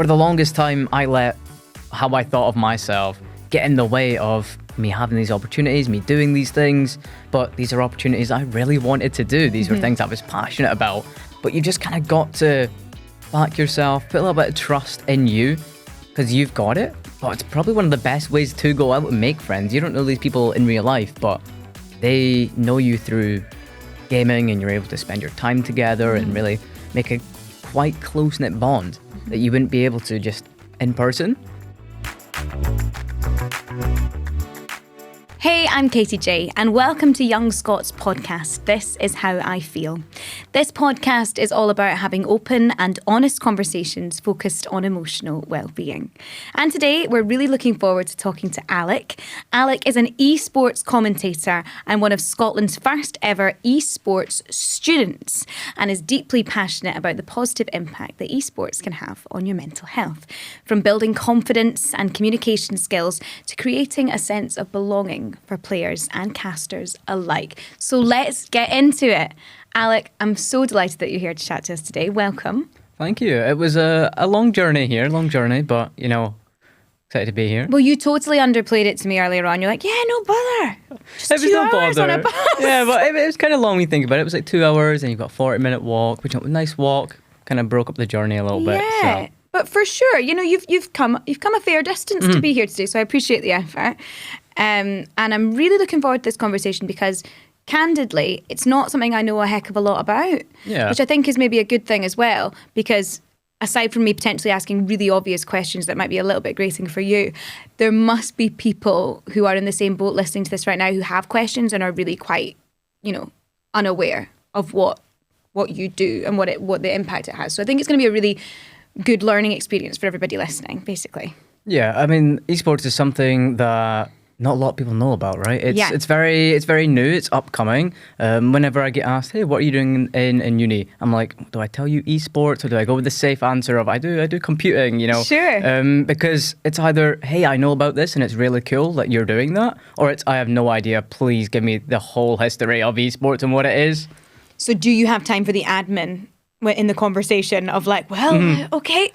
for the longest time, I let how I thought of myself get in the way of me having these opportunities, me doing these things. But these are opportunities I really wanted to do. These were things I was passionate about. But you just kind of got to back yourself, put a little bit of trust in you, because you've got it. But it's probably one of the best ways to go out and make friends. You don't know these people in real life, but they know you through gaming, and you're able to spend your time together and really make a quite close-knit bond that you wouldn't be able to just in person. Hey, I'm Katie J, and welcome to Young Scot's podcast, This Is How I Feel. This podcast is all about having open and honest conversations focused on emotional well-being. And today, we're really looking forward to talking to Alec. Alec is an esports commentator and one of Scotland's first ever esports students, and is deeply passionate about the positive impact that esports can have on your mental health, from building confidence and communication skills to creating a sense of belonging for players and casters alike. So let's get into it. Alec, I'm so delighted that you're here to chat to us today. Welcome. Thank you. It was a long journey, but, excited to be here. Well, you totally underplayed it to me earlier on. You're like, yeah, no bother. Just it was 2 no hours bother. on a bus. Yeah, but it was kind of long when you think about it. It was like 2 hours and you've got a 40-minute walk, which was a nice walk. Kind of broke up the journey a little bit. Yeah. So. But for sure, you've come a fair distance to be here today, so I appreciate the effort. And I'm really looking forward to this conversation because, candidly, it's not something I know a heck of a lot about, which I think is maybe a good thing as well, because aside from me potentially asking really obvious questions that might be a little bit grating for you, there must be people who are in the same boat listening to this right now who have questions and are really quite, unaware of what you do and what the impact it has. So I think it's going to be a really good learning experience for everybody listening, basically. Yeah, I mean, esports is something that not a lot of people know about, right? It's very new, it's upcoming. Whenever I get asked, hey, what are you doing in uni? I'm like, do I tell you esports or do I go with the safe answer of I do computing, Sure. Because it's either, hey, I know about this and it's really cool that you're doing that, or it's I have no idea, please give me the whole history of esports and what it is. So do you have time for the admin in the conversation of like, well, okay,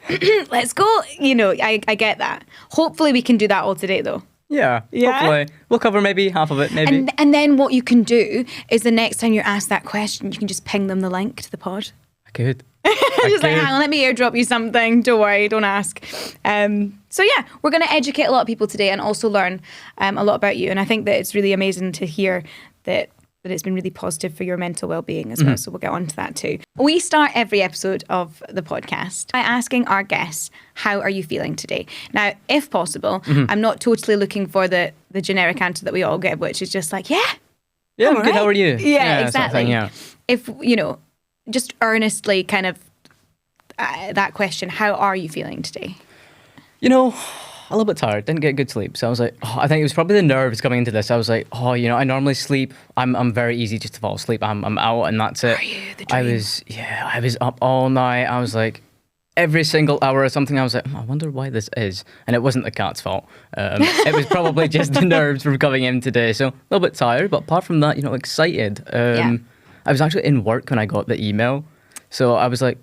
let's go. I get that. Hopefully we can do that all today though. Yeah, hopefully. We'll cover maybe half of it, maybe. And then what you can do is the next time you're asked that question, you can just ping them the link to the pod. I could. Just like, hang on, let me airdrop you something. Don't worry, don't ask. So yeah, we're going to educate a lot of people today and also learn a lot about you. And I think that it's really amazing to hear that it's been really positive for your mental well-being as well. So we'll get on to that too. We start every episode of the podcast by asking our guests, how are you feeling today? Now, if possible, I'm not totally looking for the generic answer that we all give, which is just like, yeah, I'm good, how are you? Yeah, exactly. Sort of thing, If, just earnestly kind of that question, how are you feeling today? A little bit tired, didn't get good sleep. So I was like, I think it was probably the nerves coming into this. I was like, I normally sleep. I'm very easy just to fall asleep. I'm out and that's it. Are you the dream? I was up all night. I was like, every single hour or something, I was like, I wonder why this is. And it wasn't the cat's fault. It was probably just the nerves from coming in today. So a little bit tired, but apart from that, excited. I was actually in work when I got the email. So I was like,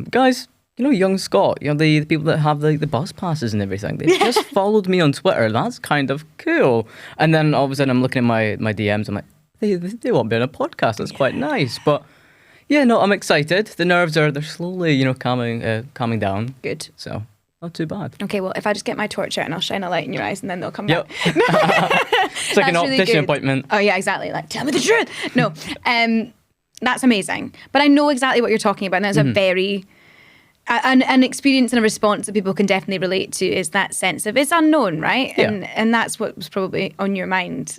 guys, Young Scot, the people that have the bus passes and everything, they just followed me on Twitter. That's kind of cool. And then all of a sudden I'm looking at my DMs. I'm like, they want me on a podcast. That's quite nice. But yeah, no, I'm excited. The nerves they're slowly, calming down. Good. So not too bad. Okay, well, if I just get my torch out and I'll shine a light in your eyes and then they'll come back. It's like an optician appointment. Oh yeah, exactly. Like, tell me the truth. No, that's amazing. But I know exactly what you're talking about. And that's a very... An experience and a response that people can definitely relate to is that sense of it's unknown, right? Yeah. And that's what was probably on your mind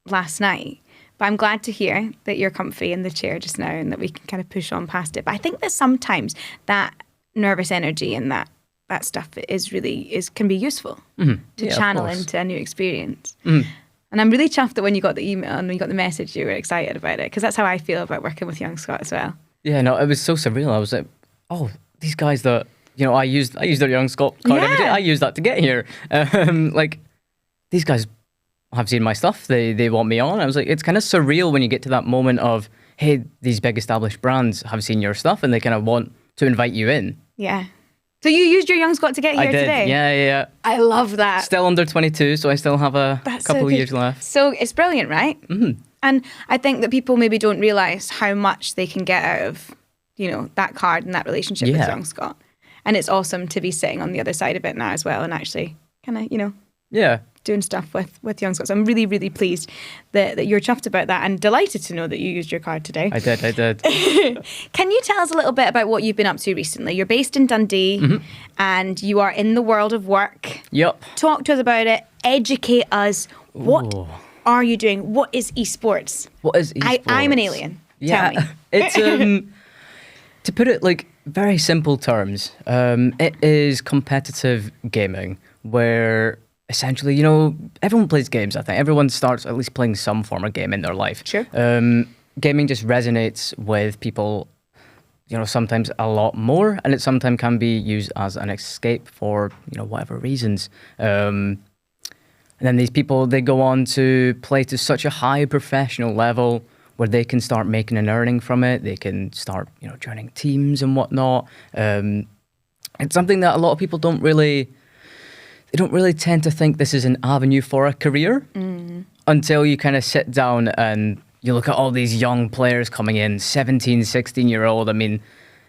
last night. But I'm glad to hear that you're comfy in the chair just now and that we can kind of push on past it. But I think that sometimes that nervous energy and that stuff can be useful to channel into a new experience. And I'm really chuffed that when you got the email and when you got the message, you were excited about it, because that's how I feel about working with Young Scot as well. Yeah, no, it was so surreal. I was like, these guys that, I used their Young Scot card every day. I used that to get here. These guys have seen my stuff. They want me on. I was like, it's kind of surreal when you get to that moment of, hey, these big established brands have seen your stuff and they kind of want to invite you in. Yeah. So you used your young Scot to get here I did. today? Yeah. I love that. Still under 22, so I still have a couple of years left. So it's brilliant, right? Mm-hmm. And I think that people maybe don't realise how much they can get out of, that card and that relationship with young Scot. And it's awesome to be sitting on the other side of it now as well and actually kind of, doing stuff with young Scot. So I'm really, really pleased that you're chuffed about that and delighted to know that you used your card today. I did. Can you tell us a little bit about what you've been up to recently? You're based in Dundee and you are in the world of work. Yep. Talk to us about it. Educate us. What are you doing? What is esports? What is esports? I'm an alien. Yeah. Tell me. It's, to put it like very simple terms, it is competitive gaming where essentially, everyone plays games, I think. Everyone starts at least playing some form of game in their life. Sure. Gaming just resonates with people, sometimes a lot more, and it sometimes can be used as an escape for, whatever reasons. And then these people, they go on to play to such a high professional level where they can start making an earning from it. They can start, joining teams and whatnot. It's something that a lot of people don't really tend to think this is an avenue for a career until you kind of sit down and you look at all these young players coming in, 17, 16-year-old. I mean,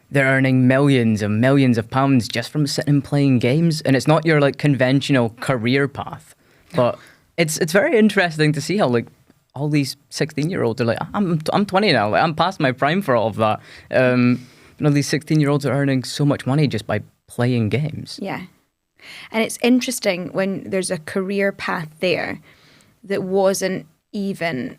they're earning millions and millions of pounds just from sitting and playing games. And it's not your like conventional career path. But it's very interesting to see how like all these 16-year-olds are like, I'm 20 now. Like, I'm past my prime for all of that. These 16-year-olds are earning so much money just by playing games. Yeah. And it's interesting when there's a career path there that wasn't even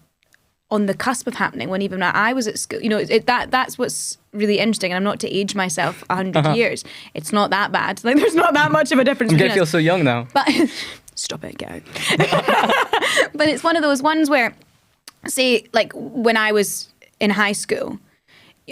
on the cusp of happening when even I was at school. That's what's really interesting. And I'm not to age myself 100 years. It's not that bad. Like, there's not that much of a difference. I'm going to feel so young now. But stop it, get out. But it's one of those ones where, say, like when I was in high school,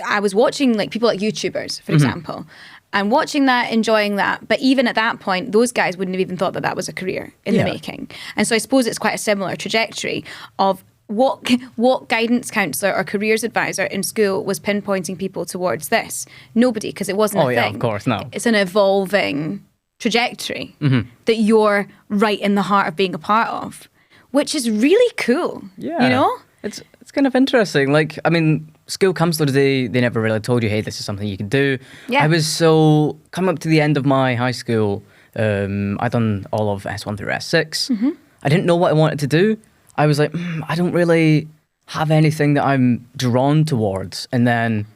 I was watching like people like YouTubers, for example, and watching that, enjoying that. But even at that point, those guys wouldn't have even thought that that was a career in the making. And so I suppose it's quite a similar trajectory of what guidance counsellor or careers advisor in school was pinpointing people towards this. Nobody, because it wasn't a thing. Oh yeah, of course, no. It's an evolving trajectory that you're right in the heart of being a part of, which is really cool. Yeah. It's kind of interesting. Like, I mean, school counsellors, they never really told you, hey, this is something you can do. Yeah. I was so, coming up to the end of my high school, I'd done all of S1 through S6. I didn't know what I wanted to do. I was like, I don't really have anything that I'm drawn towards. And then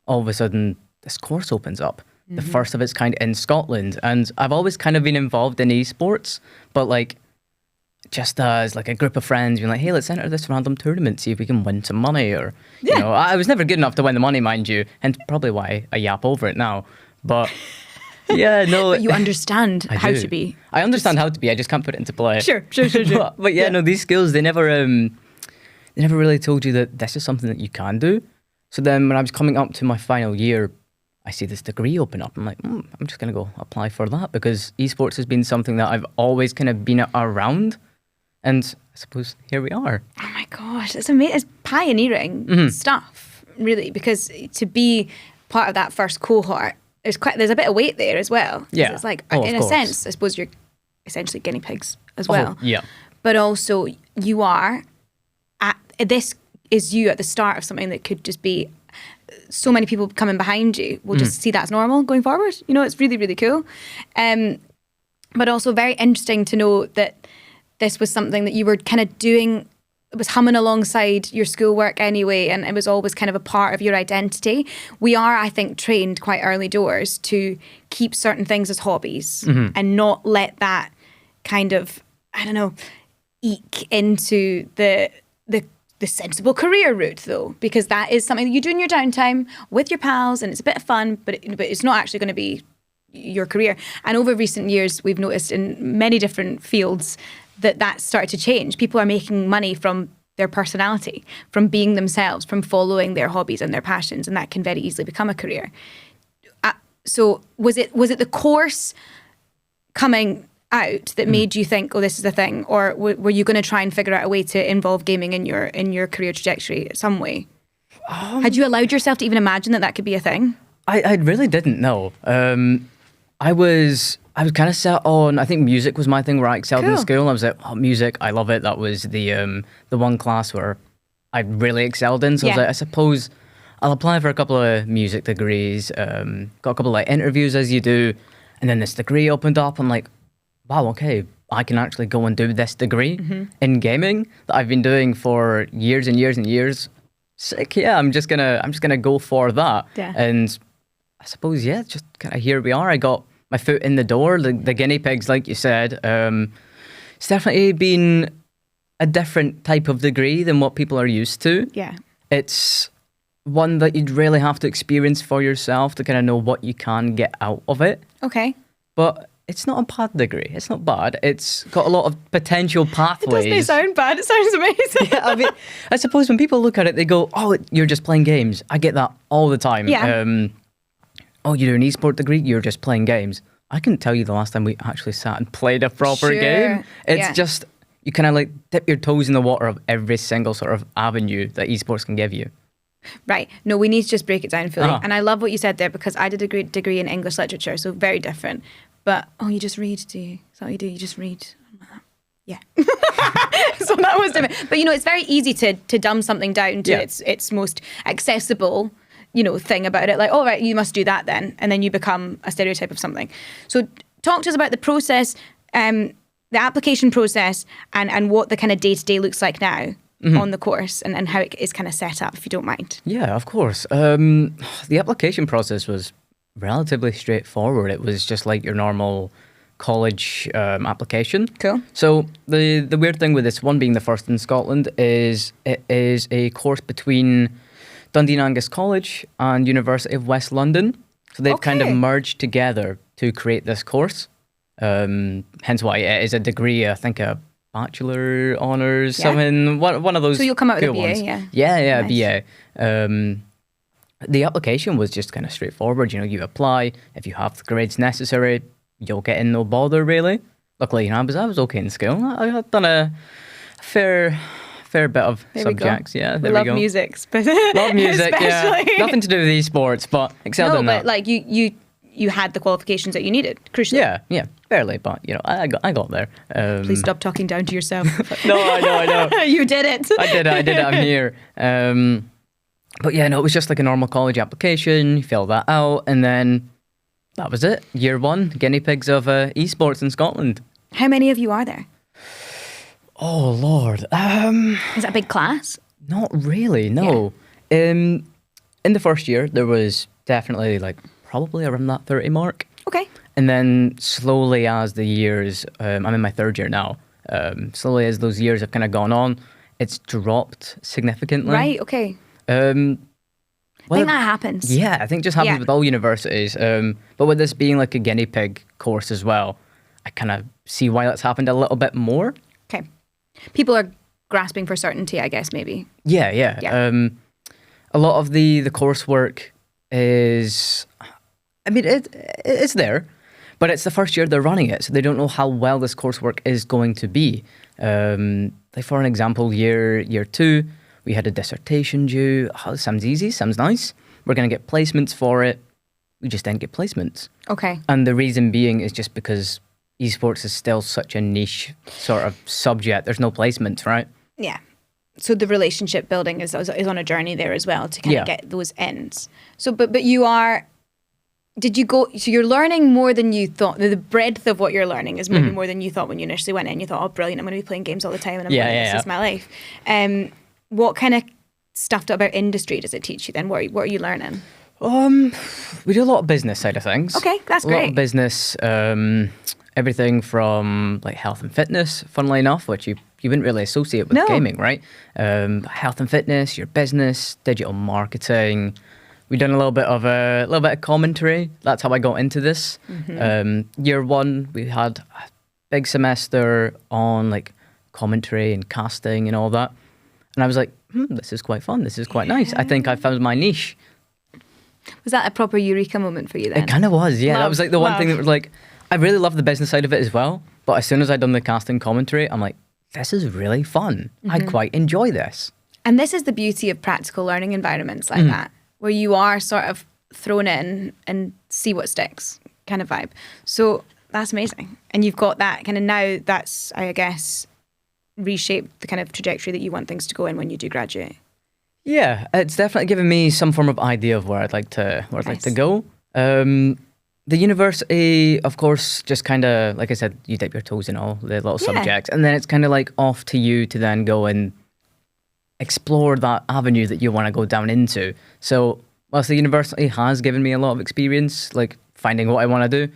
all of a sudden, this course opens up, the first of its kind in Scotland. And I've always kind of been involved in esports, but like, just as like a group of friends being like, hey, let's enter this random tournament, see if we can win some money. Or, I was never good enough to win the money, mind you, and probably why I yap over it now. But yeah, no. But you understand how to be. I understand how to be. I just can't put it into play. Sure. But yeah, no, these skills, they never really told you that this is something that you can do. So then when I was coming up to my final year, I see this degree open up. I'm like, I'm just going to go apply for that because esports has been something that I've always kind of been around. And I suppose here we are. Oh my gosh, it's amazing. It's pioneering stuff, really, because to be part of that first cohort, there's a bit of weight there as well. Yeah. It's like, in a sense, I suppose you're essentially guinea pigs as well. Yeah. But also you are, this is you at the start of something that could just be so many people coming behind you will just see that as normal going forward. It's really, really cool. But also very interesting to know that this was something that you were kind of doing, it was humming alongside your schoolwork anyway, and it was always kind of a part of your identity. We are, I think, trained quite early doors to keep certain things as hobbies and not let that kind of, eke into the sensible career route, though, because that is something that you do in your downtime with your pals, and it's a bit of fun, but it's not actually going to be your career. And over recent years, we've noticed in many different fields that started to change. People are making money from their personality, from being themselves, from following their hobbies and their passions, and that can very easily become a career. So was it the course coming out that made you think, oh, this is a thing, or were you going to try and figure out a way to involve gaming in your career trajectory some way? Had you allowed yourself to even imagine that could be a thing? I really didn't know. I was kind of set on, I think music was my thing where I excelled in Cool. school. I was like, oh, music, I love it. That was the one class where I really excelled in. So I was Yeah. like, I suppose I'll apply for a couple of music degrees. Got a couple of like interviews as you do. And then this degree opened up. I'm like, wow, okay, I can actually go and do this degree in gaming that I've been doing for years and years and years. Sick, yeah, I'm just gonna go for that. Yeah. And I suppose, yeah, just kind of here we are. I got my foot in the door. The guinea pigs, like you said, it's definitely been a different type of degree than what people are used to. Yeah. It's one that you'd really have to experience for yourself to kind of know what you can get out of it. Okay. But it's not a bad degree. It's not bad. It's got a lot of potential pathways. It doesn't sound bad. It sounds amazing. Yeah, I mean, I suppose when people look at it, they go, "Oh, you're just playing games." I get that all the time. Yeah. Oh, you do an esport degree? You're just playing games. I couldn't tell you the last time we actually sat and played a proper Sure. game. It's Yeah. just you kind of like dip your toes in the water of every single sort of avenue that esports can give you. Right. No, we need to just break it down fully. Uh-huh. And I love what you said there because I did a degree in English literature, so very different. But, you just read, do you? Is that what you do? You just read? Yeah. So that was different. But, it's very easy to dumb something down to Yeah. its most accessible, thing about it. Like, all right, you must do that then. And then you become a stereotype of something. So talk to us about the process, the application process, and what the kind of day-to-day looks like now on the course and how it is kind of set up, if you don't mind. Yeah, of course. The application process was relatively straightforward. It was just like your normal college application. Cool. So the weird thing with this one being the first in Scotland is it is a course between Dundee and Angus College and University of West London. So they've kind of Okay. merged together to create this course. Hence why it is a degree, I think a Bachelor Honours, Yeah. something, one of those So you'll come out with a cool BA, ones. yeah. Yeah, Nice. BA. The application was just kind of straightforward. You apply. If you have the grades necessary, you'll get in no bother, really. Luckily, I was okay in school. I had done a fair bit of There we go. subjects. Yeah, there we we love go. music. Love music, yeah. especially. Nothing to do with esports, but excelled No, in but that. like you had the qualifications that you needed, crucially. Yeah, barely, but I got there. Please stop talking down to yourself. No, I know. You did it. I did it. I'm here. But yeah, no, it was just like a normal college application. You fill that out, and then that was it. Year one, guinea pigs of esports in Scotland. How many of you are there? Oh Lord, Is that a big class? not really. No. In the first year, there was definitely like probably around that 30 mark, Okay. and then slowly as the years, I'm in my third year now. Slowly as those years have kind of gone on, it's dropped significantly. Right. Okay. Well, I think that happens. yeah, I think it just happens Yeah. with all universities. But with this being like a guinea pig course as well, I kind of see why that's happened a little bit more. Okay. People are grasping for certainty, I guess, maybe. Yeah. Yeah. A lot of the coursework is, I mean, it's there, but it's the first year they're running it, so they don't know how well this coursework is going to be. Like for an example, year two, we had a dissertation due. Oh, this sounds easy, sounds nice. We're going to get placements for it. We just didn't get placements. Okay. And the reason being is just because esports is still such a niche sort of subject. There's no placements, right? Yeah. So the relationship building is on a journey there as well to kind Yeah. of get those ends. So, but you are. Did you go? So you're learning more than you thought. The breadth of what you're learning is maybe more than you thought when you initially went in. You thought, "Oh, brilliant! I'm going to be playing games all the time, and I'm Yeah, going yeah, this is my life." What kind of stuff about industry does it teach you then? What are you learning? We do a lot of business side of things. Okay, that's A lot great. of business, everything from like health and fitness, funnily enough, which you wouldn't really associate with No. gaming, right? Health and fitness, your business, digital marketing. We've done a little bit of commentary. That's how I got into this. Year one, we had a big semester on like commentary and casting and all that. And I was like, this is quite fun. This is quite nice. I think I found my niche. Was that a proper eureka moment for you then? It kind of was, yeah. That Love, was like the one thing love. that was like, I really love the business side of it as well. But as soon as I'd done the casting commentary, I'm like, this is really fun. I quite enjoy this. And this is the beauty of practical learning environments like that, where you are sort of thrown in and see what sticks. kind of vibe. So that's amazing. And you've got that kind of now. That's, I guess, reshaped the kind of trajectory that you want things to go in when you do graduate. Yeah, it's definitely given me some form of idea of where I'd like to go. The university, of course, just kind of, like I said, you dip your toes in all the little subjects, and then it's kind of like off to you to then go and explore that avenue that you want to go down into. So whilst the university has given me a lot of experience, like finding what I want to do,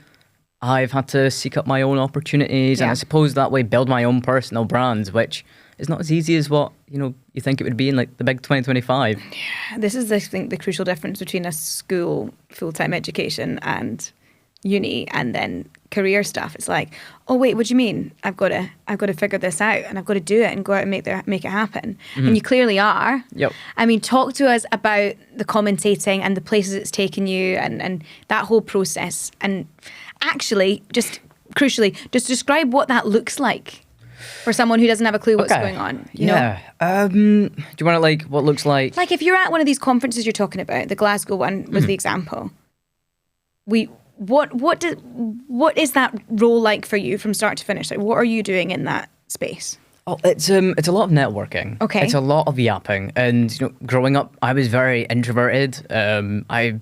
I've had to seek up my own opportunities, and I suppose that way build my own personal brands, which is not as easy as what you think it would be in like the big 2025. Yeah, this is, I think, the crucial difference between a school full-time education and uni, and then career stuff. It's like, oh wait, what do you mean? I've got to figure this out, and I've got to do it and go out and make it happen. And you clearly are. Yep. I mean, talk to us about the commentating and the places it's taken you, and that whole process. And actually, just crucially, just describe what that looks like for someone who doesn't have a clue what's going on. You know? Do you want to like what looks like? Like if you're at one of these conferences you're talking about, the Glasgow one was the example. What is that role like for you from start to finish? Like, what are you doing in that space? Oh, it's a lot of networking. Okay. It's a lot of yapping, and growing up, I was very introverted. I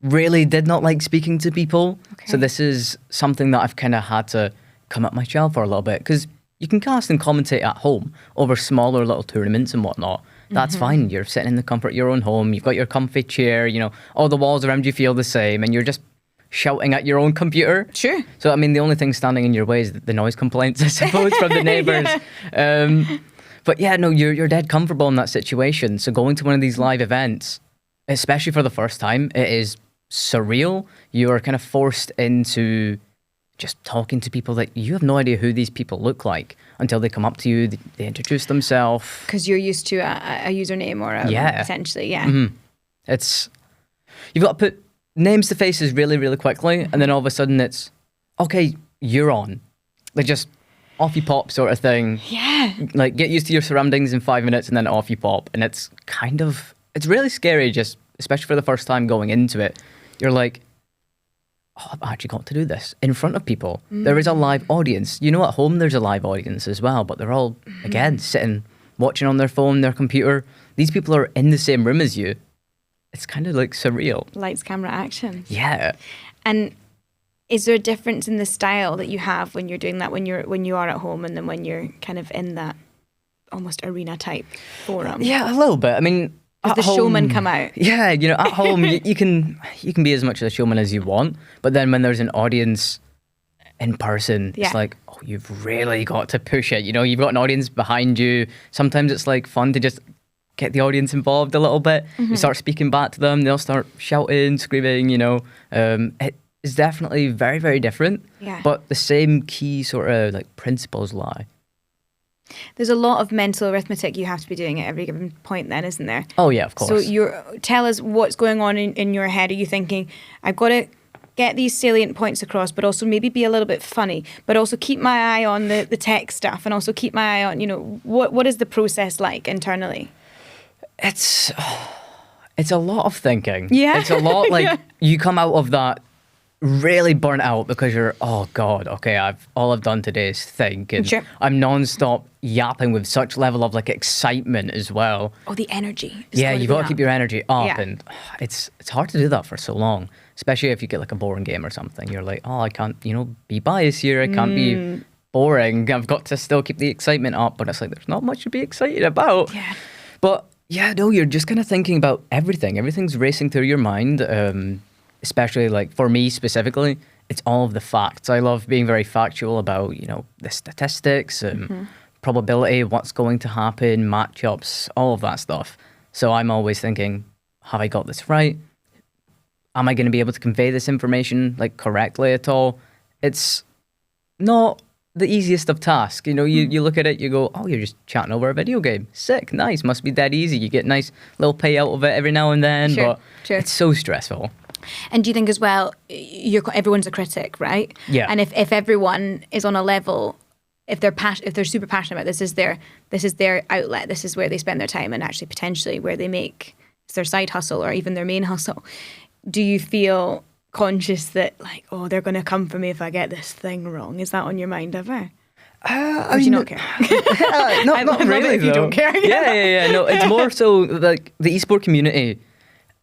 really did not like speaking to people. Okay. So this is something that I've kind of had to come up my shell for a little bit, because you can cast and commentate at home over smaller little tournaments and whatnot. That's fine. You're sitting in the comfort of your own home. You've got your comfy chair. All the walls around you feel the same, and you're just shouting at your own computer. Sure. So, I mean, the only thing standing in your way is the noise complaints, I suppose, from the neighbours. But yeah, no, you're dead comfortable in that situation. So going to one of these live events, especially for the first time, it is surreal. You are kind of forced into just talking to people that you have no idea who these people look like until they come up to you, they introduce themselves. Because you're used to a username or essentially, It's, you've got to put names to faces really, really quickly, and then all of a sudden it's, okay, you're on. Like just off you pop sort of thing. Yeah. Like get used to your surroundings in 5 minutes and then off you pop. And it's really scary, just especially for the first time going into it. You're like, oh, I've actually got to do this in front of people. There is a live audience. At home there's a live audience as well, but they're all, again, sitting, watching on their phone, their computer. These people are in the same room as you. It's kind of like surreal. Lights, camera, action. Yeah. And is there a difference in the style that you have when you're doing that, when you are at home, and then when you're kind of in that almost arena type forum? Yeah, a little bit. I mean, does the showman come out? Yeah, at home you can be as much of a showman as you want, but then when there's an audience in person, it's like, oh, you've really got to push it. You've got an audience behind you. Sometimes it's like fun to just get the audience involved a little bit. You start speaking back to them, they'll start shouting, screaming, It is definitely very, very different. Yeah. But the same key sort of like principles lie. There's a lot of mental arithmetic you have to be doing at every given point then, isn't there? Oh yeah, of course. So tell us what's going on in your head. Are you thinking, I've got to get these salient points across, but also maybe be a little bit funny, but also keep my eye on the tech stuff, and also keep my eye on, what is the process like internally? It's a lot of thinking. Yeah. It's a lot like you come out of that really burnt out because you're, oh God, okay, all I've done today is think, and I'm non-stop yapping with such level of like excitement as well. Oh, the energy. Yeah, you've got to keep your energy up, and it's hard to do that for so long, especially if you get like a boring game or something. You're like, oh, I can't, be biased here. I can't be boring. I've got to still keep the excitement up, but it's like there's not much to be excited about. Yeah. But yeah, no, you're just kind of thinking about everything. Everything's racing through your mind. Especially like for me specifically, it's all of the facts. I love being very factual about, the statistics and probability, what's going to happen, matchups, all of that stuff. So I'm always thinking, have I got this right? Am I going to be able to convey this information like correctly at all? It's not the easiest of tasks. You look at it, you go, oh, you're just chatting over a video game. Sick, nice, must be dead easy. You get nice little payout of it every now and then, but it's so stressful. And do you think as well, everyone's a critic, right? Yeah. And if everyone is on a level, if they're super passionate about this is their outlet, this is where they spend their time, and actually potentially where they make their side hustle or even their main hustle, do you feel conscious that, like, oh, they're going to come for me if I get this thing wrong? Is that on your mind ever? Or do you not care? Not really, if you don't care. Yeah. No, it's more so like the esport community,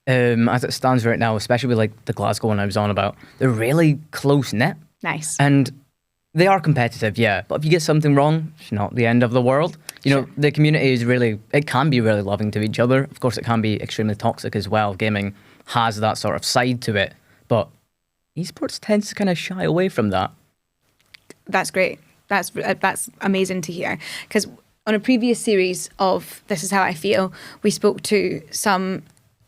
as it stands right now, especially with like the Glasgow one I was on about, they're really close knit. Nice. And they are competitive, yeah. But if you get something wrong, it's not the end of the world. You know, the community is really, it can be really loving to each other. Of course, it can be extremely toxic as well. Gaming has that sort of side to it. But esports tends to kind of shy away from that. That's great. That's amazing to hear. Because on a previous series of This Is How I Feel, we spoke to some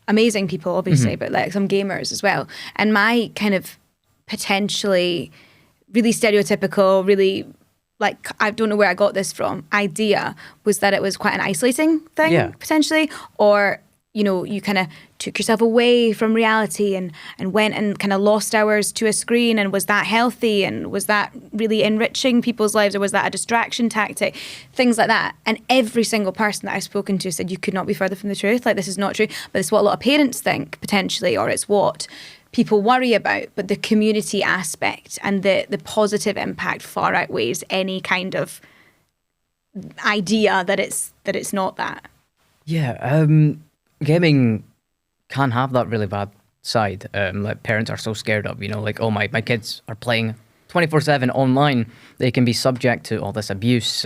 amazing people, obviously, but like some gamers as well. And my kind of potentially really stereotypical, really like, I don't know where I got this from, idea was that it was quite an isolating thing, potentially, or, you know, you kind of took yourself away from reality and went and kind of lost hours to a screen, and was that healthy, and was that really enriching people's lives, or was that a distraction tactic, things like that. And every single person that I've spoken to said you could not be further from the truth, like this is not true, but it's what a lot of parents think potentially, or it's what people worry about, but the community aspect and the positive impact far outweighs any kind of idea that it's not that. Yeah, gaming can have that really bad side. Like parents are so scared of, you know, like, oh, my kids are playing 24/7 online. They can be subject to all this abuse,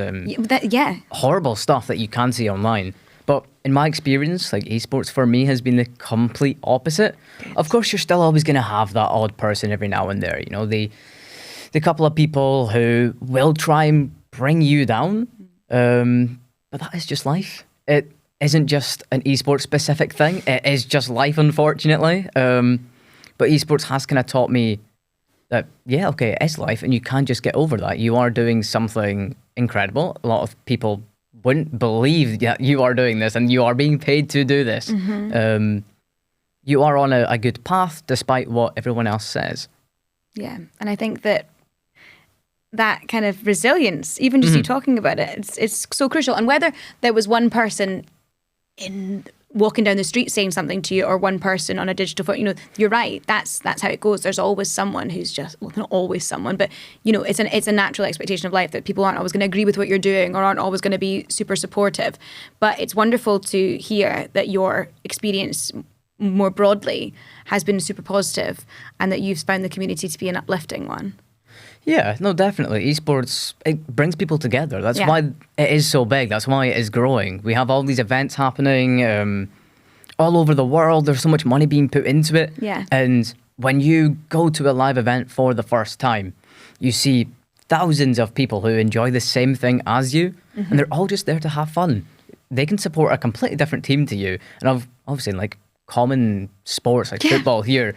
horrible stuff that you can see online. But in my experience, like esports for me has been the complete opposite. Of course, you're still always going to have that odd person every now and there. You know, the couple of people who will try and bring you down. But that is just life. It isn't just an esports specific thing. It is just life, unfortunately. But esports has kind of taught me that, yeah, okay, it is life, and you can't just get over that. You are doing something incredible. A lot of people wouldn't believe that you are doing this, and you are being paid to do this. You are on a good path despite what everyone else says. Yeah, and I think that kind of resilience, even just you talking about it, it's so crucial. And whether there was one person in walking down the street saying something to you, or one person on a digital phone, you know, you're right. That's how it goes. There's always someone who's just, well, not always someone, but you know, it's a natural expectation of life that people aren't always going to agree with what you're doing, or aren't always going to be super supportive. But it's wonderful to hear that your experience more broadly has been super positive, and that you've found the community to be an uplifting one. Yeah, no, definitely. Esports, it brings people together. That's why it is so big. That's why it is growing. We have all these events happening all over the world. There's so much money being put into it. Yeah. And when you go to a live event for the first time, you see thousands of people who enjoy the same thing as you, and they're all just there to have fun. They can support a completely different team to you. And obviously, like common sports like football here,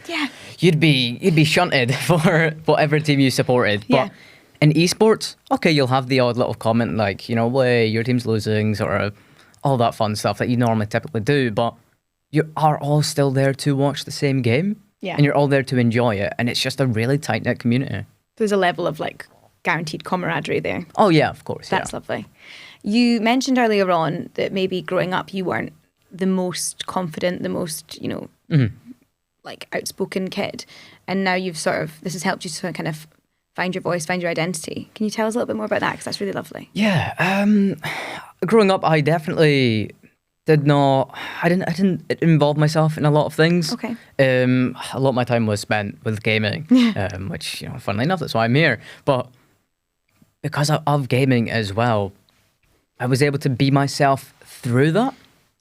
you'd be shunted for whatever team you supported. But in esports, okay, you'll have the odd little comment like, you know, way your team's losing, sort of all that fun stuff that you normally typically do. But you are all still there to watch the same game, and you're all there to enjoy it. And it's just a really tight knit community. There's a level of like guaranteed camaraderie there. Oh yeah, of course. That's lovely. You mentioned earlier on that maybe growing up you weren't the most confident, the most, you know, like outspoken kid, and now you've this has helped you to kind of find your voice, find your identity. Can you tell us a little bit more about that, because that's really lovely? Yeah, growing up I definitely I didn't involve myself in a lot of things. Okay. A lot of my time was spent with gaming, which, you know, funnily enough, that's why I'm here. But because of gaming as well, I was able to be myself through that.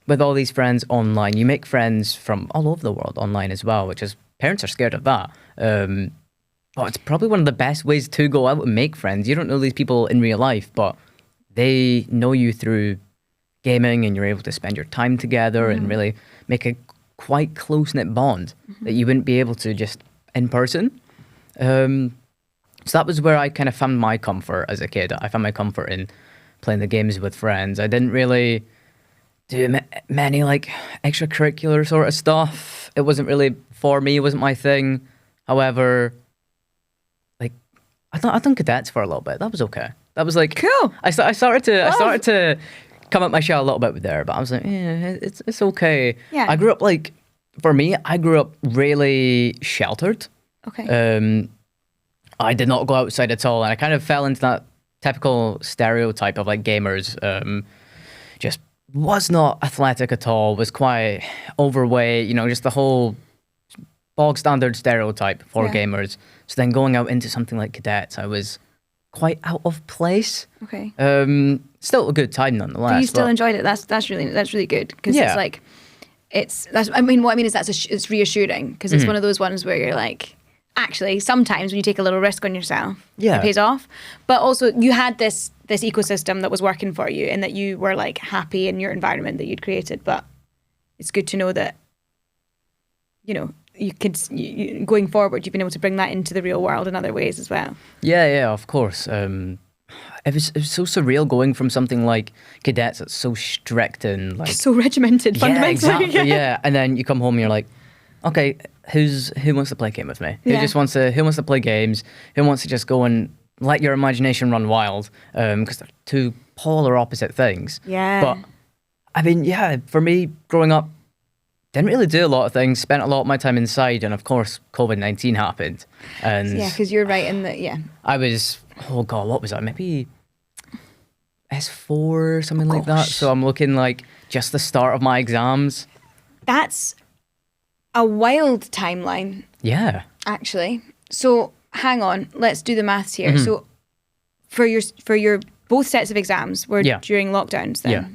With all these friends online, you make friends from all over the world online as well, which is, parents are scared of that. But it's probably one of the best ways to go out and make friends. You don't know these people in real life, but they know you through gaming, and you're able to spend your time together and really make a quite close-knit bond that you wouldn't be able to just in person. So that was where I kind of found my comfort as a kid. I found my comfort in playing the games with friends. I didn't really do many like extracurricular sort of stuff. It wasn't really for me. It wasn't my thing. However, like I done cadets for a little bit. That was okay. That was like cool. I started to come up my shell a little bit there, but I was like, yeah, it's okay. Yeah. I grew up really sheltered. Okay. I did not go outside at all, and I kind of fell into that typical stereotype of like gamers. Just was not athletic at all, was quite overweight, just the whole bog standard stereotype for gamers. So then going out into something like cadets, I was quite out of place. Okay. Still a good time nonetheless. So you still enjoyed it. That's really good, because it's like what I mean is it's reassuring, because it's one of those ones where you're like, actually sometimes when you take a little risk on yourself, it pays off. But also you had this ecosystem that was working for you, and that you were like happy in your environment that you'd created. But it's good to know that you could going forward, you've been able to bring that into the real world in other ways as well. Yeah, of course. It was so surreal going from something like cadets that's so strict and like so regimented, fundamentally. Exactly, and then you come home and you're like, okay, who wants to play a game with me? Who wants to play games? Who wants to just go and let your imagination run wild? Because they're two polar opposite things. Yeah. But I mean, for me growing up, didn't really do a lot of things, spent a lot of my time inside, and of course COVID-19 happened. And because you're right in the I was, oh God, what was I? Maybe S4, something like that. So I'm looking like just the start of my exams. That's a wild timeline. Yeah. Actually. So hang on, let's do the maths here. So for your both sets of exams were during lockdowns then? Yeah.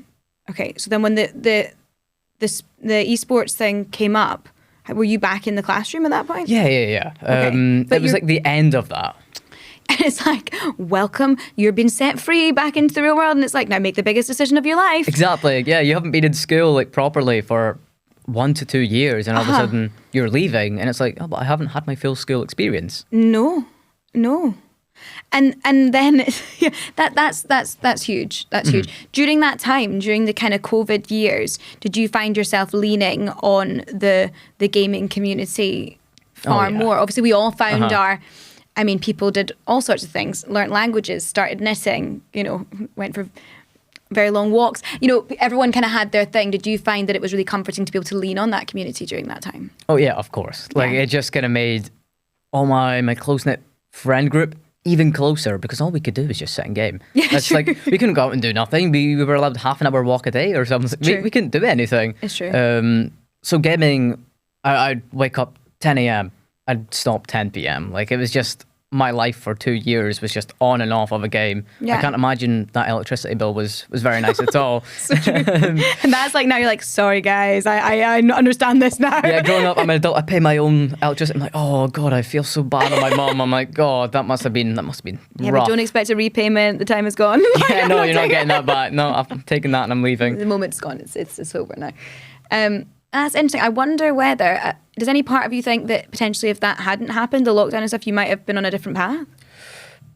Okay, so then when the esports thing came up, were you back in the classroom at that point? Yeah. Okay. It was like the end of that. And it's like, welcome, you're being set free back into the real world. And it's like, now make the biggest decision of your life. Exactly. Yeah, you haven't been in school like properly for 1 to 2 years, and all of a sudden you're leaving, and it's like, oh, but I haven't had my full school experience. No. And then that's huge. That's huge. During that time, during the kind of COVID years, did you find yourself leaning on the gaming community far more? Obviously, we all found people did all sorts of things, learnt languages, started knitting, went for very long walks. Everyone kind of had their thing. Did you find that it was really comforting to be able to lean on that community during that time? Oh yeah, of course. Like it just kind of made all my close-knit friend group even closer, because all we could do was just sit and game. Yeah, it's like we couldn't go out and do nothing. We were allowed half an hour walk a day or something. We couldn't do anything. It's true. So gaming, I'd wake up 10 a.m. I'd stop 10 p.m. Like it was just my life for 2 years was just on and off of a game. Yeah. I can't imagine that electricity bill was very nice at all. So true. And that's like, now you're like, sorry guys, I understand this now. Yeah, growing up, I'm an adult, I pay my own electricity. I'm like, oh God, I feel so bad on my mum. I'm like, God, that must have been yeah, rough. but don't expect a repayment, the time is gone. Yeah, no, you're not getting that back. No, I've taken that and I'm leaving. The moment's gone, it's over now. That's interesting. I wonder whether, does any part of you think that potentially if that hadn't happened, the lockdown and stuff, you might have been on a different path?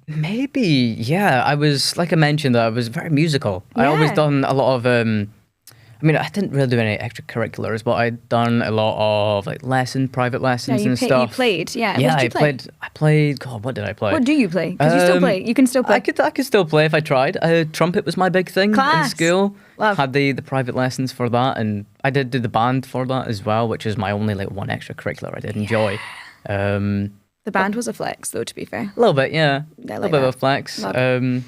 Maybe, yeah. I was, like I mentioned, I was very musical. I always done a lot of, I didn't really do any extracurriculars, but I'd done a lot of like private lessons and stuff. You played, yeah. Yeah, what did you play? I played, God, what did I play? What do you play? Because you still play. You can still play. I could still play if I tried. Trumpet was my big thing in school. Love. Had the private lessons for that, and I did do the band for that as well, which is my only like one extracurricular I did enjoy. The band was a flex, though, to be fair. A little bit, yeah. I A like little bit that. of a flex.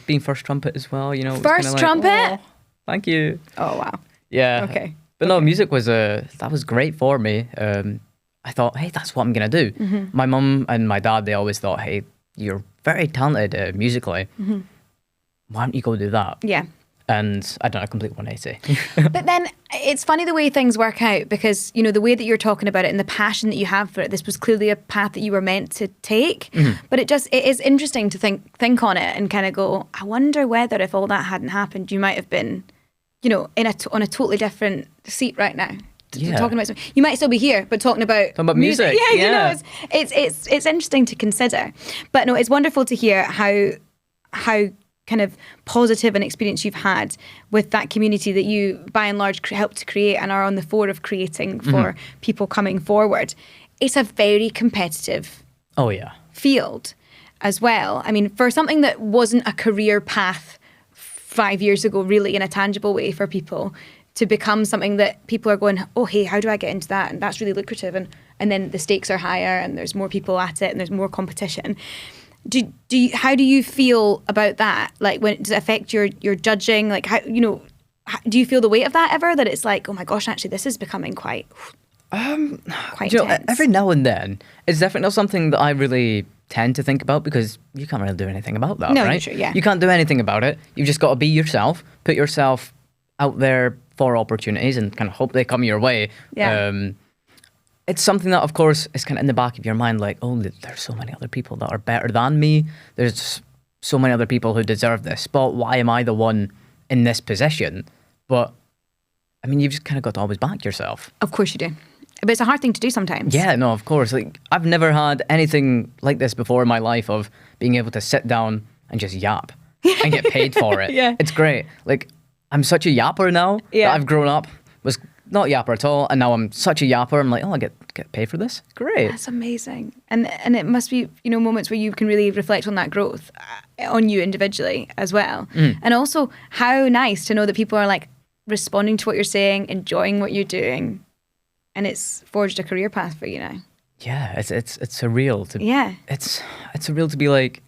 Being first trumpet as well, it was First kinda trumpet? Like, oh, thank you. Oh, wow. Yeah. Okay. But no, music was that was great for me. I thought, hey, that's what I'm gonna do. My mum and my dad, they always thought, hey, you're very talented musically. Why don't you go do that? Yeah. And I done a complete 180. But then it's funny the way things work out, because, the way that you're talking about it and the passion that you have for it, this was clearly a path that you were meant to take. But it is interesting to think on it and kind of go, I wonder whether if all that hadn't happened, you might have been, on a totally different seat right now. Talking about something. You might still be here, but talking about music. Yeah, it's interesting to consider. But no, it's wonderful to hear how kind of positive an experience you've had with that community that you by and large helped to create and are on the fore of creating for people coming forward. It's a very competitive field as well. I mean, for something that wasn't a career path 5 years ago, really in a tangible way for people, to become something that people are going, oh, hey, how do I get into that? And that's really lucrative. And and then the stakes are higher and there's more people at it and there's more competition. How do you feel about that? Like, does it affect your judging? Like, how, do you feel the weight of that ever? That it's like, oh my gosh, actually, this is becoming quite intense. Every now and then, it's definitely not something that I really tend to think about, because you can't really do anything about that, right? True, yeah. You can't do anything about it. You've just got to be yourself, put yourself out there for opportunities, and kind of hope they come your way. Yeah. It's something that, of course, is kind of in the back of your mind, like, oh, there's so many other people that are better than me. There's so many other people who deserve this spot. Why am I the one in this position? But, I mean, you've just kind of got to always back yourself. Of course you do. But it's a hard thing to do sometimes. Yeah, no, of course. Like, I've never had anything like this before in my life, of being able to sit down and just yap and get paid for it. Yeah. It's great. Like, I'm such a yapper now that I've grown up, was not yapper at all, and now I'm such a yapper. I'm like, oh, I get paid for this? Great. That's amazing. And it must be, moments where you can really reflect on that growth on you individually as well. And also how nice to know that people are like responding to what you're saying, enjoying what you're doing. And it's forged a career path for you now. Yeah, it's surreal to it's surreal to be like,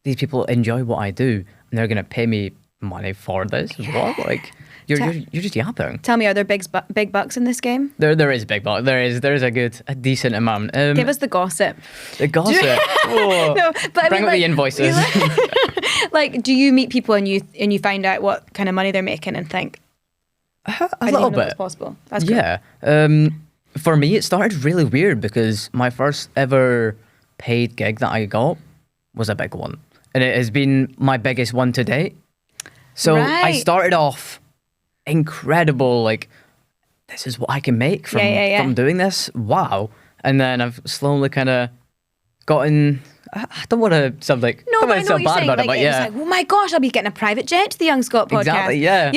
these people enjoy what I do and they're gonna pay me money for this as well. Like, you're just yapping. Tell me, are there big bucks in this game? There is big bucks. There is a decent amount. Give us the gossip. The gossip. Oh. No, but bring up the invoices. Like, do you meet people and you find out what kind of money they're making and think, a little bit. That's possible. That's cool. Yeah. For me, it started really weird, because my first ever paid gig that I got was a big one. And it has been my biggest one to date. So I started off incredible, like, this is what I can make from doing this. Wow. And then I've slowly kind of gotten... I don't want to sound like... No, but I know what you're saying. About it, but yeah. It's like, oh my gosh, I'll be getting a private jet to the Young Scot podcast. Exactly, yeah.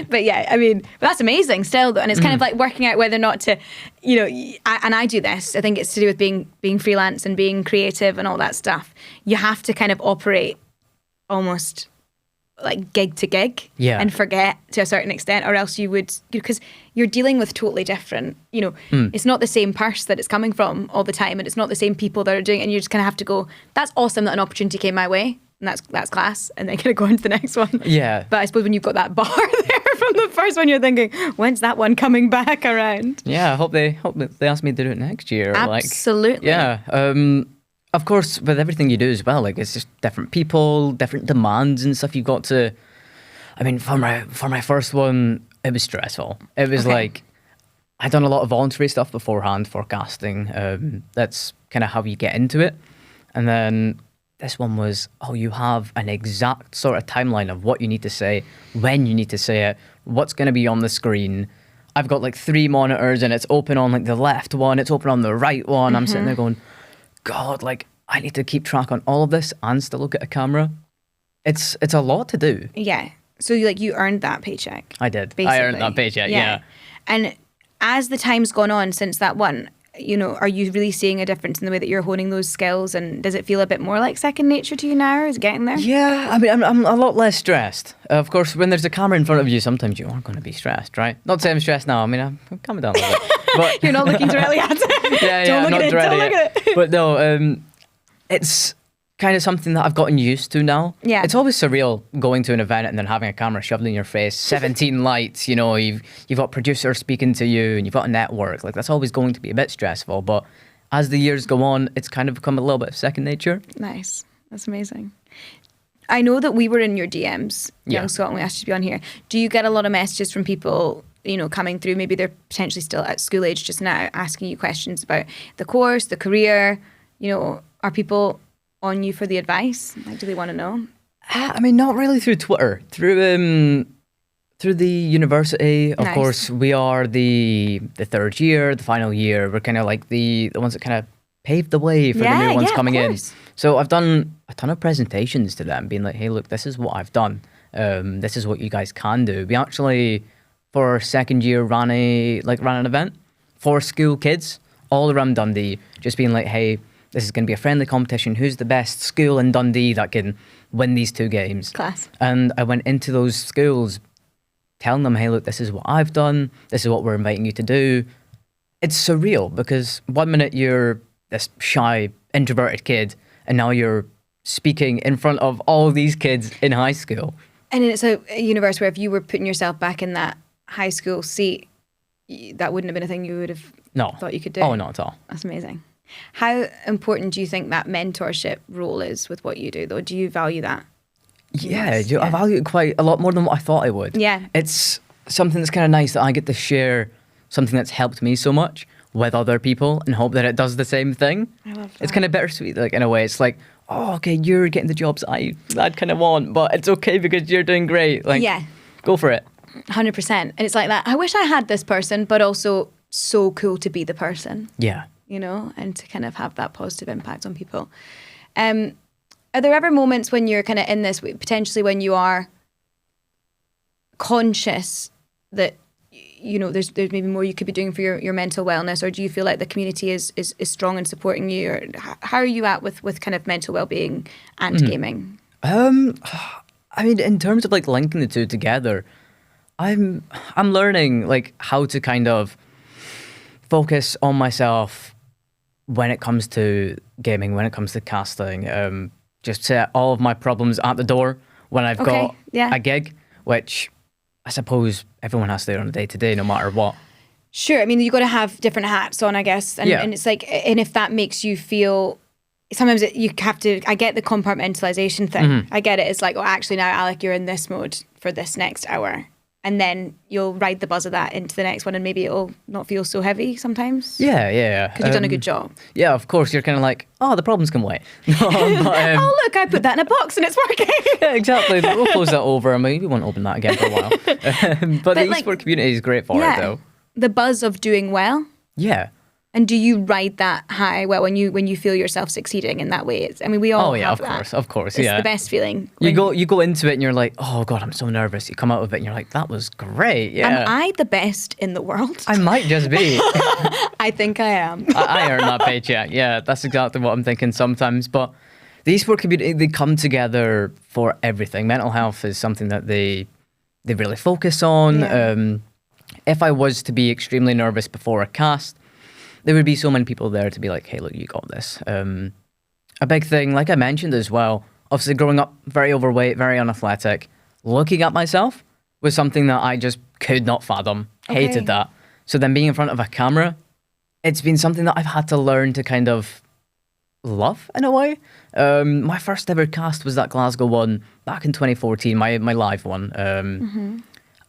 But yeah, I mean, that's amazing still, though. And it's kind of like working out whether or not to, and I do this. I think it's to do with being freelance and being creative and all that stuff. You have to kind of operate almost like gig to gig and forget to a certain extent, or else you would, because you're dealing with totally different, it's not the same purse that it's coming from all the time, and it's not the same people that are doing it, and you just kind of have to go, that's awesome that an opportunity came my way, and that's class, and then kind of go into the next one. Yeah. But I suppose when you've got that bar there from the first one, you're thinking, when's that one coming back around? Yeah, I hope they ask me to do it next year. Absolutely. Of course, with everything you do as well, like, it's just different people, different demands and stuff. You've got to, I mean, for my first one, it was stressful. It was like, I'd done a lot of voluntary stuff beforehand for casting. That's kind of how you get into it. And then this one was, you have an exact sort of timeline of what you need to say, when you need to say it, what's going to be on the screen. I've got like 3 monitors and it's open on like the left one, it's open on the right one. I'm sitting there going, God, like, I need to keep track on all of this and still look at a camera. It's a lot to do. Yeah. So you earned that paycheck. I did. Basically. I earned that paycheck, yeah. And as the time's gone on since that one, are you really seeing a difference in the way that you're honing those skills? And does it feel a bit more like second nature to you now? Is it getting there? Yeah, I mean, I'm a lot less stressed. Of course, when there's a camera in front of you, sometimes you aren't going to be stressed, right? Not saying I'm stressed now. I mean, I'm coming down a little bit. But you're not looking directly at it. Don't look at it. But no, it's kind of something that I've gotten used to now. Yeah. It's always surreal going to an event and then having a camera shoved in your face, 17 lights, you've got producers speaking to you and you've got a network. Like, that's always going to be a bit stressful. But as the years go on, it's kind of become a little bit of second nature. Nice. That's amazing. I know that we were in your DMs, Young Scot, and we asked you to be on here. Do you get a lot of messages from people, coming through? Maybe they're potentially still at school age just now, asking you questions about the course, the career. Are people on you for the advice? Like, do they want to know? I mean, not really through Twitter. Through the university, of course, we are the third year, the final year. We're kind of like the ones that kind of paved the way for the new ones coming in. So I've done a ton of presentations to them, being like, hey, look, this is what I've done. This is what you guys can do. We actually, for our second year, ran an event for school kids all around Dundee, just being like, hey, this is going to be a friendly competition. Who's the best school in Dundee that can win these 2 games? Class. And I went into those schools telling them, hey, look, this is what I've done. This is what we're inviting you to do. it's surreal because one minute you're this shy, introverted kid, and now you're speaking in front of all these kids in high school. And it's a universe where if you were putting yourself back in that high school seat, that wouldn't have been a thing you would have thought you could do. Oh, not at all. That's amazing. How important do you think that mentorship role is with what you do, though? Do you value that? Yeah, I value it quite a lot more than what I thought I would. Yeah. It's something that's kind of nice that I get to share something that's helped me so much with other people and hope that it does the same thing. I love that. It's kind of bittersweet, like in a way. It's like, oh, okay, you're getting the jobs I'd kind of want, but it's okay because you're doing great. Like, yeah, go for it. 100%. And it's like that. I wish I had this person, but also so cool to be the person. Yeah. You know, and to kind of have that positive impact on people. Are there ever moments when you're kind of in this, potentially when you are conscious that, you know, there's maybe more you could be doing for your mental wellness, or do you feel like the community is strong and supporting you, or how are you at with kind of mental well-being and gaming? I mean, in terms of like linking the two together, I'm learning like how to kind of focus on myself when it comes to gaming, when it comes to casting. Just set all of my problems at the door when I've got a gig, which I suppose everyone has to do on a day-to-day, no matter what. Sure. I mean, you got to have different hats on, I guess. And, and it's like, and if that makes you feel, sometimes you have to, I get the compartmentalization thing. I get it. It's like, oh, actually now, Alec, you're in this mode for this next hour. And then you'll ride the buzz of that into the next one, and maybe it'll not feel so heavy sometimes. Yeah. Because you've done a good job. Yeah, of course. You're kind of like, oh, the problems can wait. Oh, look, I put that in a box and it's working. Yeah, exactly. We'll close that over and maybe we won't open that again for a while. But the esports community is great for it, though. The buzz of doing well. Yeah. And do you ride that high when you feel yourself succeeding in that way? It's, I mean, we all have that. Of course, it's the best feeling. You go into it and you're like, oh God, I'm so nervous. You come out of it and you're like, that was great. Yeah. Am I the best in the world? I might just be. I think I am. I earned that paycheck. Yeah, that's exactly what I'm thinking sometimes. But the esports community, they come together for everything. Mental health is something that they really focus on. Yeah. If I was to be extremely nervous before a cast, there would be so many people there to be like, hey, look, you got this. A big thing, like I mentioned as well, obviously growing up very overweight, very unathletic, looking at myself was something that I just could not fathom. Hated that. So then being in front of a camera, it's been something that I've had to learn to kind of love in a way. My first ever cast was that Glasgow one back in 2014, my live one.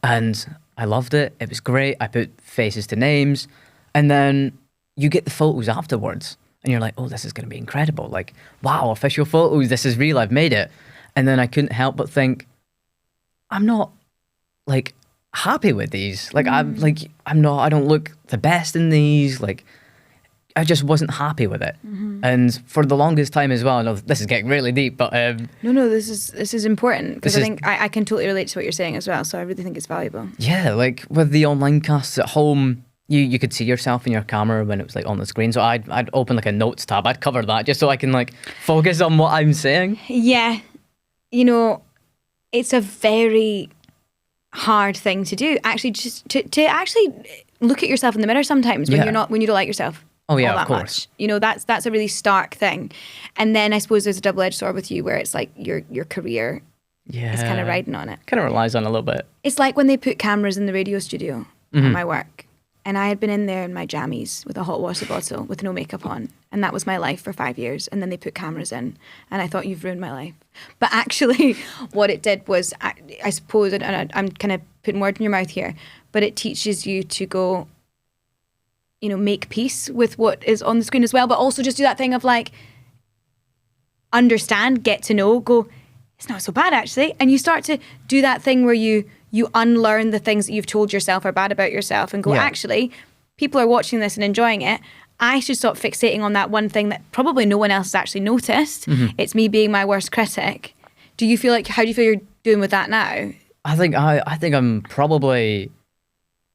And I loved it. It was great. I put faces to names. And then you get the photos afterwards and you're like, oh, this is going to be incredible. Like, wow, official photos. This is real. I've made it. And then I couldn't help but think, I'm not like happy with these. Like, I don't look the best in these. Like, I just wasn't happy with it. And for the longest time as well, I know this is getting really deep, but no, this is important because I think I can totally relate to what you're saying as well. So I really think it's valuable. Yeah, like with the online casts at home, you could see yourself in your camera when it was like on the screen. So I'd open like a notes tab. I'd cover that just so I can like focus on what I'm saying. Yeah, you know, it's a very hard thing to do. Actually, just to actually look at yourself in the mirror sometimes when when you don't like yourself. Oh yeah, all that of course. Much. You know, that's a really stark thing. And then I suppose there's a double-edged sword with you where it's like your career is kind of riding on it. Kind of relies on it a little bit. It's like when they put cameras in the radio studio at my work. And I had been in there in my jammies with a hot water bottle with no makeup on. And that was my life for 5 years. And then they put cameras in. And I thought, you've ruined my life. But actually, what it did was, I suppose, and I'm kind of putting words in your mouth here, but it teaches you to go, you know, make peace with what is on the screen as well. But also just do that thing of like, understand, get to know, go, it's not so bad actually. And you start to do that thing where you unlearn the things that you've told yourself are bad about yourself and go, actually, people are watching this and enjoying it. I should stop fixating on that one thing that probably no one else has actually noticed. It's me being my worst critic. Do you feel like, how do you feel you're doing with that now? I think I'm probably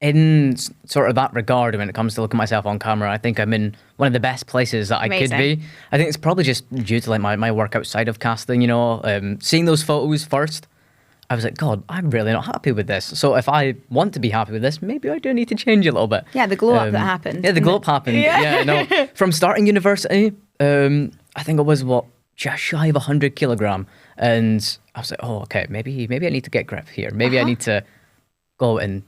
in sort of that regard when it comes to looking at myself on camera. I think I'm in one of the best places that I could be. I think it's probably just due to like my work outside of casting, you know, seeing those photos first. I was like, God, I'm really not happy with this. So if I want to be happy with this, maybe I do need to change a little bit. Yeah, the glow up that happened. Yeah, the glow up happened. No. From starting university, I think it was just shy of 100 kilogram, and I was like, oh, okay, maybe I need to get grip here. Maybe I need to go and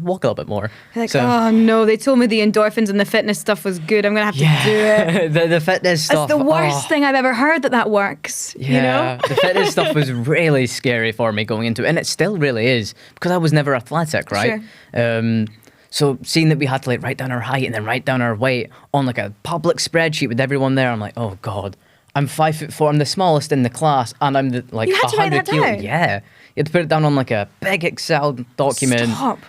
walk a little bit more. Like, oh no, they told me the endorphins and the fitness stuff was good. I'm gonna have to do it. the fitness stuff. It's the worst thing I've ever heard that works. Yeah, the fitness stuff was really scary for me going into it, and it still really is because I was never athletic, right? Sure. So seeing that we had to write down our height and then write down our weight on a public spreadsheet with everyone there, I'm like, oh God, I'm 5'4", I'm the smallest in the class, and I'm the You had to write that down? Yeah, you had to put it down on a big Excel document. Stop.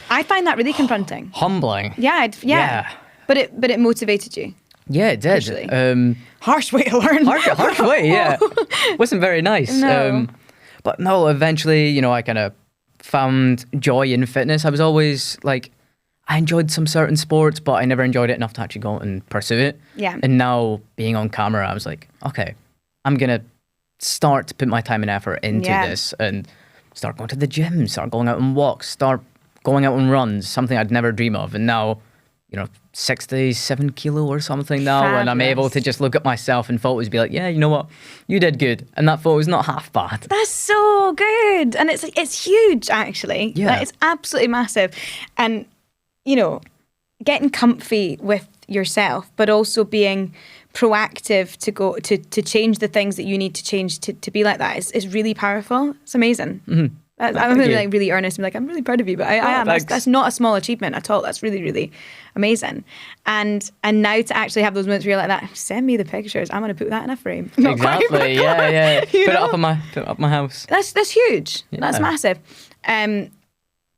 I find that really confronting. Humbling. Yeah. But it motivated you. Yeah, it did. Harsh way to learn. Harsh way, yeah. Wasn't very nice. No. But no, eventually, I kind of found joy in fitness. I was always I enjoyed some certain sports, but I never enjoyed it enough to actually go out and pursue it. Yeah. And now being on camera, I was like, okay, I'm going to start to put my time and effort into this and start going to the gym, start going out on walks, start going out on runs, something I'd never dream of. And now, 67 kilo or something now. Fabulous. And I'm able to just look at myself in photos and be like, yeah, you know what? You did good. And that photo's not half bad. That's so good. And it's huge, actually. Yeah. It's absolutely massive. And, getting comfy with yourself, but also being proactive to go to change the things that you need to change to be like that is really powerful. It's amazing. Mm-hmm. I'm really earnest. I'm really proud of you, but I am. That's not a small achievement at all. That's really, really amazing. And now to actually have those moments where you're like that, send me the pictures. I'm going to put that in a frame. Exactly. Yeah. Put it up on my house. That's huge. Yeah. That's massive.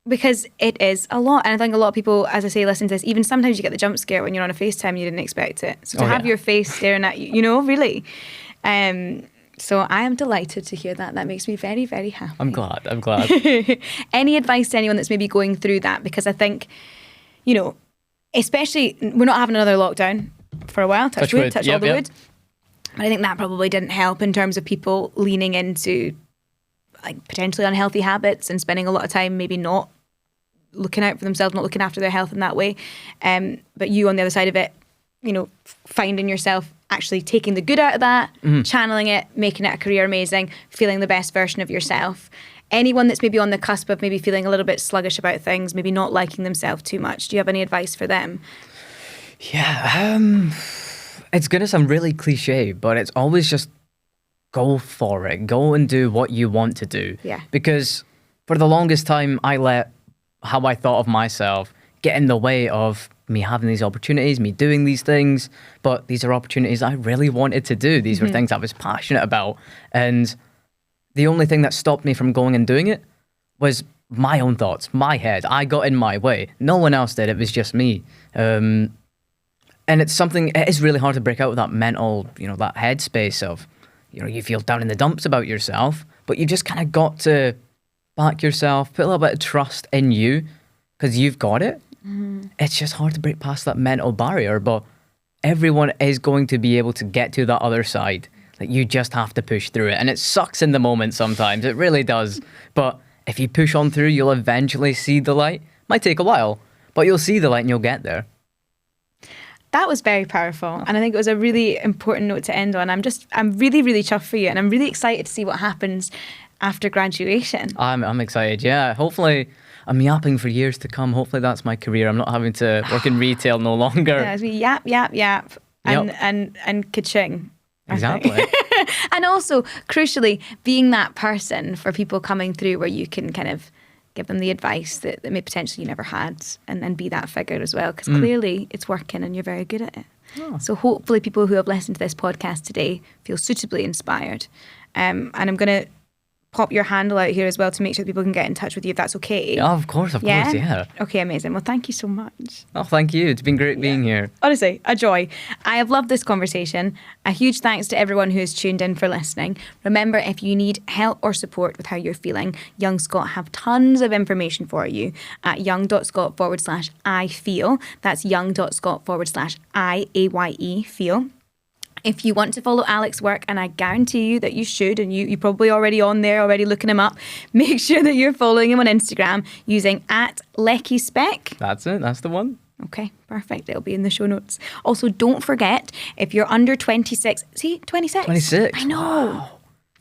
Because it is a lot. And I think a lot of people, as I say, listen to this, even sometimes you get the jump scare when you're on a FaceTime and you didn't expect it. So to have your face staring at you, really. So I am delighted to hear that. That makes me very, very happy. I'm glad. Any advice to anyone that's maybe going through that? Because I think, especially, we're not having another lockdown for a while. Touch wood, touch all the wood. But I think that probably didn't help in terms of people leaning into potentially unhealthy habits and spending a lot of time maybe not looking out for themselves, not looking after their health in that way. But you on the other side of it, finding yourself actually taking the good out of that, channeling it, making it a career amazing, feeling the best version of yourself. Anyone that's maybe on the cusp of maybe feeling a little bit sluggish about things, maybe not liking themselves too much, do you have any advice for them? Yeah, it's going to sound really cliche, but it's always just go for it. Go and do what you want to do. Yeah. Because for the longest time, I let how I thought of myself get in the way of me having these opportunities, me doing these things. But these are opportunities I really wanted to do. These were things I was passionate about. And the only thing that stopped me from going and doing it was my own thoughts, my head. I got in my way. No one else did. It was just me. And it's something, it is really hard to break out of that mental, that headspace of, you feel down in the dumps about yourself, but you just kind of got to back yourself, put a little bit of trust in you because you've got it. It's just hard to break past that mental barrier, but everyone is going to be able to get to that other side. You just have to push through it. And it sucks in the moment sometimes. It really does. But if you push on through, you'll eventually see the light. Might take a while, but you'll see the light and you'll get there. That was very powerful. And I think it was a really important note to end on. I'm really, really chuffed for you. And I'm really excited to see what happens after graduation. I'm excited, yeah. Hopefully, I'm yapping for years to come. Hopefully that's my career. I'm not having to work in retail no longer. Yeah, it's me yap, and ka-ching. Exactly. And also, crucially, being that person for people coming through where you can kind of give them the advice that maybe potentially you never had and be that figure as well. Because clearly it's working and you're very good at it. Oh. So hopefully people who have listened to this podcast today feel suitably inspired. And I'm going to pop your handle out here as well to make sure that people can get in touch with you if that's okay. Yeah, of course, yeah. Okay, amazing. Well, thank you so much. Oh, thank you. It's been great being here. Honestly, a joy. I have loved this conversation. A huge thanks to everyone who has tuned in for listening. Remember, if you need help or support with how you're feeling, Young Scot have tons of information for you at young.scot/I feel. That's young.scot/IAYE feel. If you want to follow Alec's work, and I guarantee you that you should, and you're probably already on there, already looking him up, make sure that you're following him on Instagram using @Leccyspec. That's it. That's the one. Okay, perfect. It'll be in the show notes. Also, don't forget, if you're under 26, see, 26. 26. I know. Wow.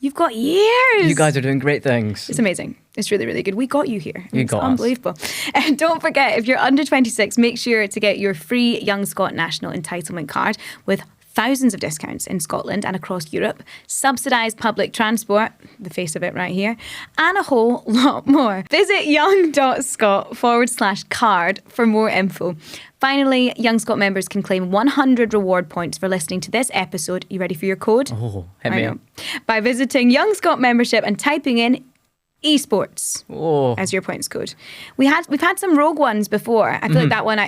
You've got years. You guys are doing great things. It's amazing. It's really, really good. We got you here. You It's got us. unbelievable. And don't forget, if you're under 26, make sure to get your free Young Scot National Entitlement card with thousands of discounts in Scotland and across Europe, subsidised public transport, the face of it right here, and a whole lot more. Visit young.scot/card for more info. Finally, Young Scot members can claim 100 reward points for listening to this episode. You ready for your code? Oh, hit me up. By visiting Young Scot membership and typing in Esports Oh. as your points code. We've had some rogue ones before. I feel like that one,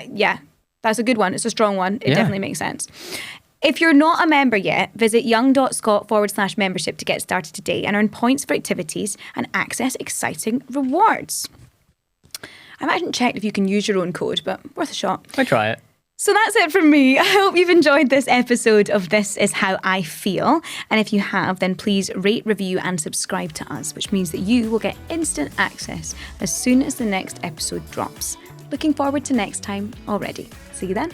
that's a good one. It's a strong one. It Yeah. definitely makes sense. If you're not a member yet, visit young.scot/membership to get started today and earn points for activities and access exciting rewards. I haven't checked if you can use your own code, but worth a shot. I try it. So that's it from me. I hope you've enjoyed this episode of This Is How I Feel. And if you have, then please rate, review and subscribe to us, which means that you will get instant access as soon as the next episode drops. Looking forward to next time already. See you then.